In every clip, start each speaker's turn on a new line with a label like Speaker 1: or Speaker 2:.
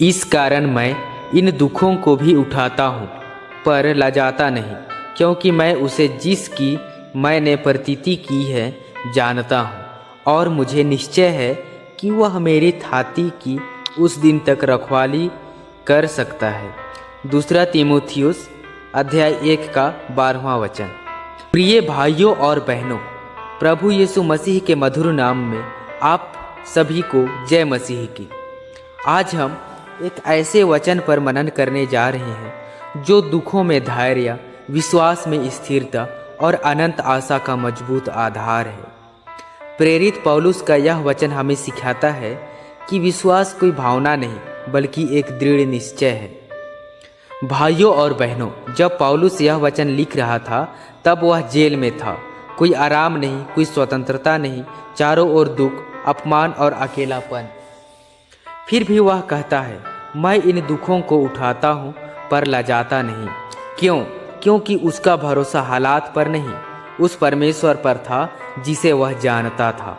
Speaker 1: इस कारण मैं इन दुखों को भी उठाता हूँ, पर लजाता नहीं, क्योंकि मैं उसे जिसकी मैंने प्रतीति की है जानता हूँ, और मुझे निश्चय है कि वह मेरी थाती की उस दिन तक रखवाली कर सकता है। दूसरा तीमुथियुस अध्याय 1 का 12वां वचन। प्रिय भाइयों और बहनों, प्रभु यीशु मसीह के मधुर नाम में आप सभी को जय मसीह की। आज हम एक ऐसे वचन पर मनन करने जा रहे हैं जो दुखों में धैर्य, विश्वास में स्थिरता और अनंत आशा का मजबूत आधार है। प्रेरित पौलुस का यह वचन हमें सिखाता है कि विश्वास कोई भावना नहीं बल्कि एक दृढ़ निश्चय है। भाइयों और बहनों, जब पौलुस यह वचन लिख रहा था तब वह जेल में था। कोई आराम नहीं, कोई स्वतंत्रता नहीं, चारों ओर दुख, अपमान और अकेलापन। फिर भी वह कहता है, मैं इन दुखों को उठाता हूँ पर लजाता नहीं। क्यों? क्योंकि उसका भरोसा हालात पर नहीं, उस परमेश्वर पर था जिसे वह जानता था।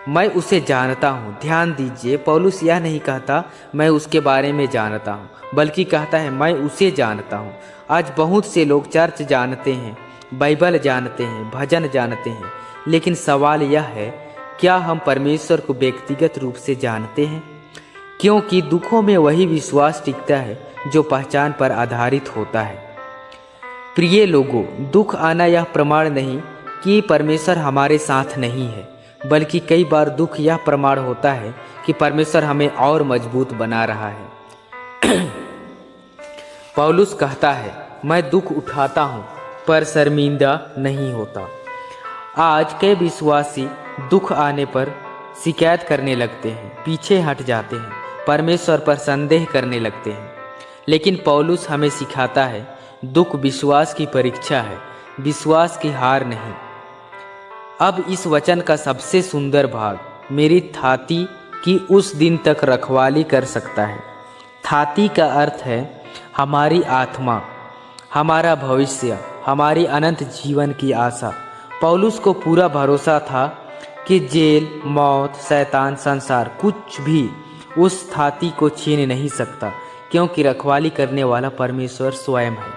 Speaker 1: मैं उसे जानता हूँ। ध्यान दीजिए, पौलुस यह नहीं कहता मैं उसके बारे में जानता हूँ, बल्कि कहता है मैं उसे जानता हूँ। आज बहुत से लोग चर्च जानते हैं, बाइबल जानते हैं, भजन जानते हैं, लेकिन सवाल यह है, क्या हम परमेश्वर को व्यक्तिगत रूप से जानते हैं? क्योंकि दुखों में वही विश्वास टिकता है जो पहचान पर आधारित होता है। प्रिय लोगों, दुख आना यह प्रमाण नहीं कि परमेश्वर हमारे साथ नहीं है, बल्कि कई बार दुख यह प्रमाण होता है कि परमेश्वर हमें और मजबूत बना रहा है। पौलुस कहता है, मैं दुख उठाता हूँ पर शर्मिंदा नहीं होता। आज कई विश्वासी दुख आने पर शिकायत करने लगते हैं, पीछे हट जाते हैं, परमेश्वर पर संदेह करने लगते हैं। लेकिन पौलुस हमें सिखाता है, दुख विश्वास की परीक्षा है, विश्वास की हार नहीं। अब इस वचन का सबसे सुंदर भाग, मेरी थाती की उस दिन तक रखवाली कर सकता है। थाती का अर्थ है हमारी आत्मा, हमारा भविष्य, हमारी अनंत जीवन की आशा। पौलुस को पूरा भरोसा था कि जेल, मौत, शैतान, संसार कुछ भी उस थाती को छीन नहीं सकता, क्योंकि रखवाली करने वाला परमेश्वर स्वयं है।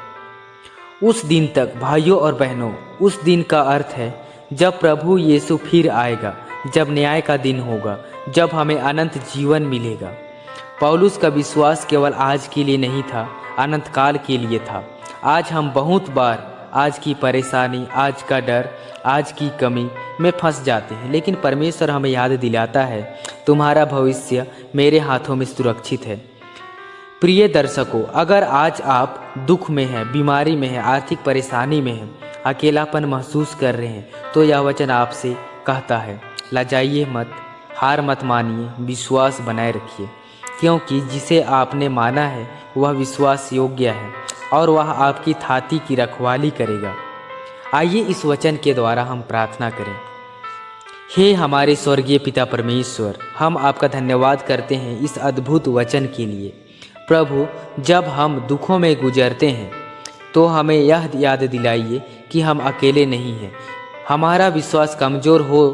Speaker 1: उस दिन तक, भाइयों और बहनों, उस दिन का अर्थ है जब प्रभु यीशु फिर आएगा, जब न्याय का दिन होगा, जब हमें अनंत जीवन मिलेगा। पौलुस का विश्वास केवल आज के लिए नहीं था, अनंत काल के लिए था। आज हम बहुत बार आज की परेशानी, आज का डर, आज की कमी में फंस जाते हैं, लेकिन परमेश्वर हमें याद दिलाता है, तुम्हारा भविष्य मेरे हाथों में सुरक्षित है। प्रिय दर्शकों, अगर आज आप दुख में हैं, बीमारी में हैं, आर्थिक परेशानी में हैं, अकेलापन महसूस कर रहे हैं, तो यह वचन आपसे कहता है, लजाइए मत, हार मत मानिए, विश्वास बनाए रखिए, क्योंकि जिसे आपने माना है वह विश्वास योग्य है और वह आपकी थाती की रखवाली करेगा। आइए इस वचन के द्वारा हम प्रार्थना करें। हे हमारे स्वर्गीय पिता परमेश्वर, हम आपका धन्यवाद करते हैं इस अद्भुत वचन के लिए। प्रभु, जब हम दुखों में गुजरते हैं तो हमें यह याद दिलाइए कि हम अकेले नहीं हैं। हमारा विश्वास कमज़ोर हो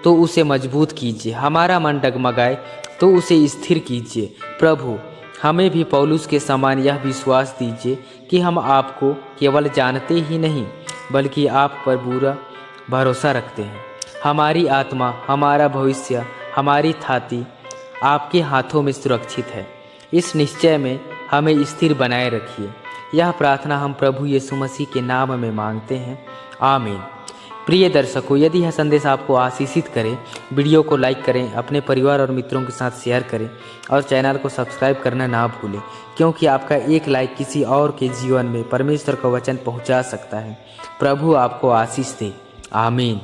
Speaker 1: तो उसे मजबूत कीजिए, हमारा मन डगमगाए तो उसे स्थिर कीजिए। प्रभु, हमें भी पौलुस के समान यह विश्वास दीजिए कि हम आपको केवल जानते ही नहीं बल्कि आप पर पूरा भरोसा रखते हैं। हमारी आत्मा, हमारा भविष्य, हमारी थाती आपके हाथों में सुरक्षित है। इस निश्चय में हमें स्थिर बनाए रखिए। यह प्रार्थना हम प्रभु यीशु मसीह के नाम में मांगते हैं, आमीन। प्रिय दर्शकों, यदि यह संदेश आपको आशीषित करे, वीडियो को लाइक करें, अपने परिवार और मित्रों के साथ शेयर करें और चैनल को सब्सक्राइब करना ना भूलें, क्योंकि आपका एक लाइक किसी और के जीवन में परमेश्वर का वचन पहुंचा सकता है। प्रभु आपको आशीष दे, आमीन।